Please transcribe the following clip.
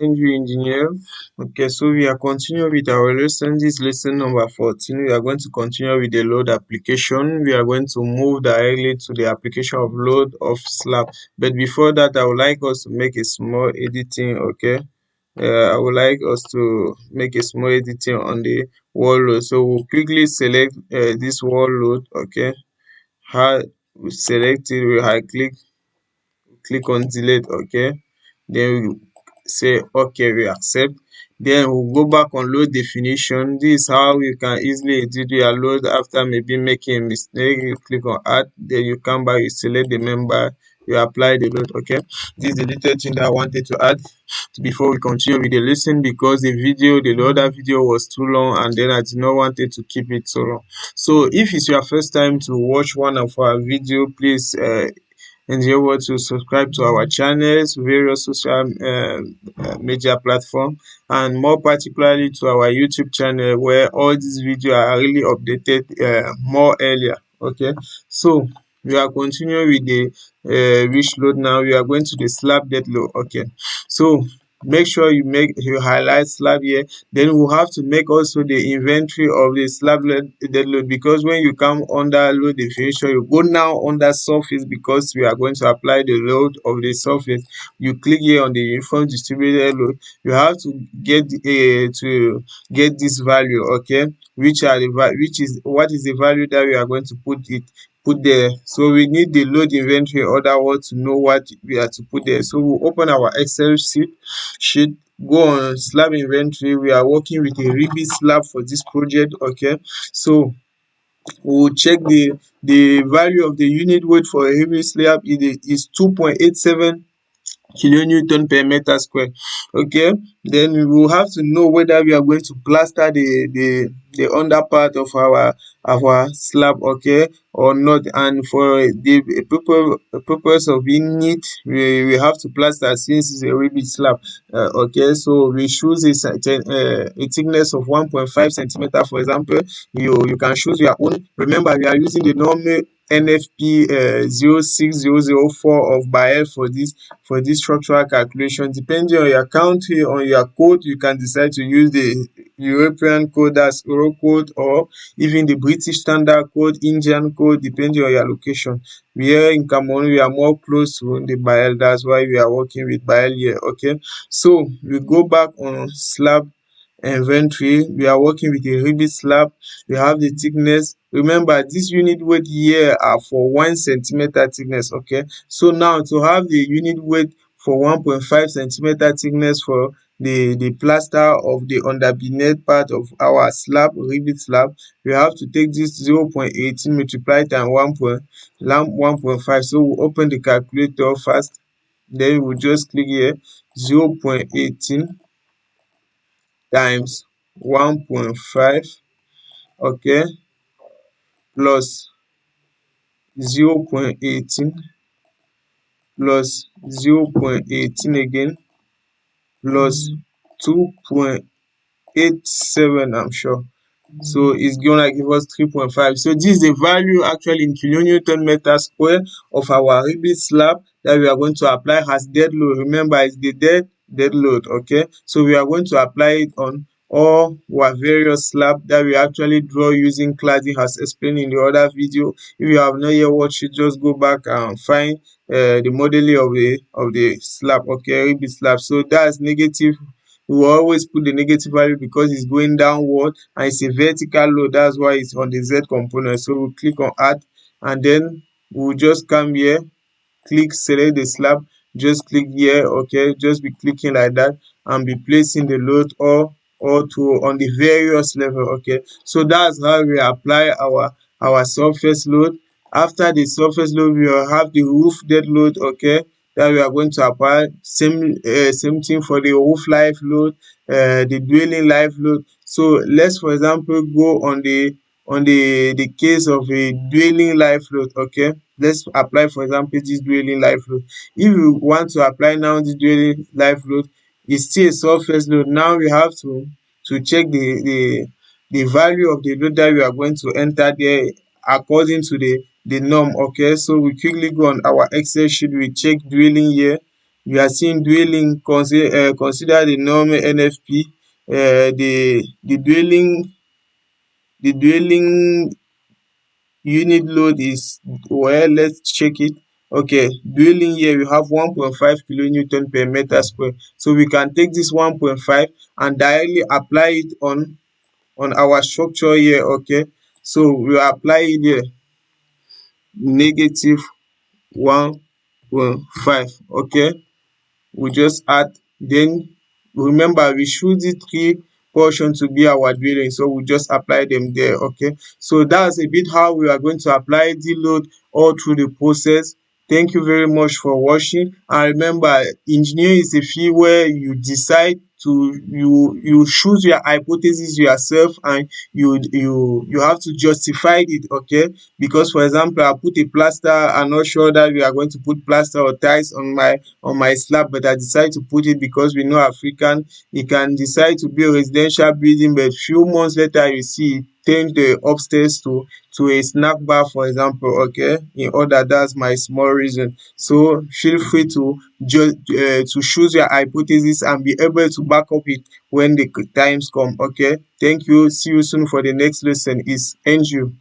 Andrew Engineer. Okay, so we are continuing with our lesson. This lesson number 14. We are going to continue with the load application. We are going to move directly to the application of load of slab. But before that, I would like us to make a small editing. Okay, I would like us to make a small editing on the wall load. So we'll quickly select this wall load. Okay, we select it. We high click on delete. Okay, then we say okay, we accept. Then we'll go back on load definition. This is how you can easily edit your load after maybe making a mistake. You click on add, then you come back, you select the member, you apply the load. Okay, this is the little thing that I wanted to add before we continue with the lesson, because the other video was too long, and then I did not wanted to keep it so long. So if it's your first time to watch one of our video, please endeavor to subscribe to our channels, various social media platform, and more particularly to our YouTube channel, where all these videos are really updated more earlier. Okay, so we are continuing with the which load. Now we are going to the slab dead load. Okay, so make sure you highlight slab here. Then we'll have to make also the inventory of the slab dead load, because when you come under load definition, you go now under surface, because we are going to apply the load of the surface. You click here on the uniform distributed load. You have to get this value. Okay, which is what is the value that we are going to put there. So we need the load inventory order word to know what we are to put there. So we'll open our Excel sheet, go on slab inventory. We are working with a Rebit slab for this project. Okay, so we'll check the value of the unit weight for a Rebit slab is 2.87 kilonewton per meter square. Okay, then we will have to know whether we are going to plaster the under part of our slab, okay, or not. And for the purpose of being neat, we have to plaster, since it's a Rebit slab. Okay, so we choose a thickness of 1.5 centimeter. For example, you can choose your own. Remember, we are using the normal NFP 06004 of BAEL for this structural calculation. Depending on your country, on your code, you can decide to use the European code, as Eurocode, or even the British Standard Code, Indian code, depending on your location. We here in Cameroon, we are more close to the BAEL. That's why we are working with BAEL here. Okay, so we go back on slab inventory. We are working with a Rebit slab. We have the thickness. Remember, this unit weight here are for 1 centimeter thickness. Okay, so now to have the unit weight for 1.5 centimeter thickness for the plaster of the underbeneath part of our slab, Rebit slab, we have to take this 0.18 multiplied times 1.5. So we'll open the calculator first, then we'll just click here 0.18 times 1.5, okay, plus 0.18 plus 0.18 again plus 2.87, I'm sure. So it's gonna give us 3.5. So this is the value actually in kilonewton meter square of our Rebit slab that we are going to apply as dead load. Remember, it's the dead load. Okay, so we are going to apply it on all our various slab that we actually draw using cladding, as explained in the other video. If you have not yet watched it, just go back and find the modeling of the slab. Okay, Rebit slab. So that's negative. We will always put the negative value because it's going downward, and it's a vertical load. That's why it's on the Z component. So we'll click on add, and then we'll just come here, click select the slab, just click here. Okay, just be clicking like that and be placing the load or to on the various level. Okay, so that's how we apply our surface load. After the surface load, we will have the roof dead load. Okay, that we are going to apply. Same thing for the roof life load, the dwelling life load. So let's, for example, go on the case of a dwelling life load. Okay, let's apply, for example, this dwelling life load. If you want to apply now this dwelling life load, it's still a surface load. Now we have to check the value of the load that we are going to enter there according to the norm. Okay, so we quickly go on our Excel sheet, we check dwelling here, We are seeing dwelling, consider the normal NFP. The dwelling unit load is, well, let's check it. Okay, dwelling here we have 1.5 kilonewton per meter square. So we can take this 1.5 and directly apply it on our structure here. Okay, so we apply it here, negative 1.5. Okay, we just add, then remember we choose the three portion to be our dwelling, so we just apply them there. Okay, so that's a bit how we are going to apply the load all through the process. Thank you very much for watching, and remember, engineering is a field where you decide to, you choose your hypothesis yourself, and you have to justify it. Okay, because for example, I put a plaster, I'm not sure that we are going to put plaster or tiles on my slab, but I decide to put it because we know African, you can decide to build a residential building, but few months later you see it change the upstairs to a snack bar, for example. Okay, in order, that's my small reason. So feel free to just to choose your hypothesis and be able to back up it when the times come. Okay, thank you, see you soon for the next lesson. Is NGO.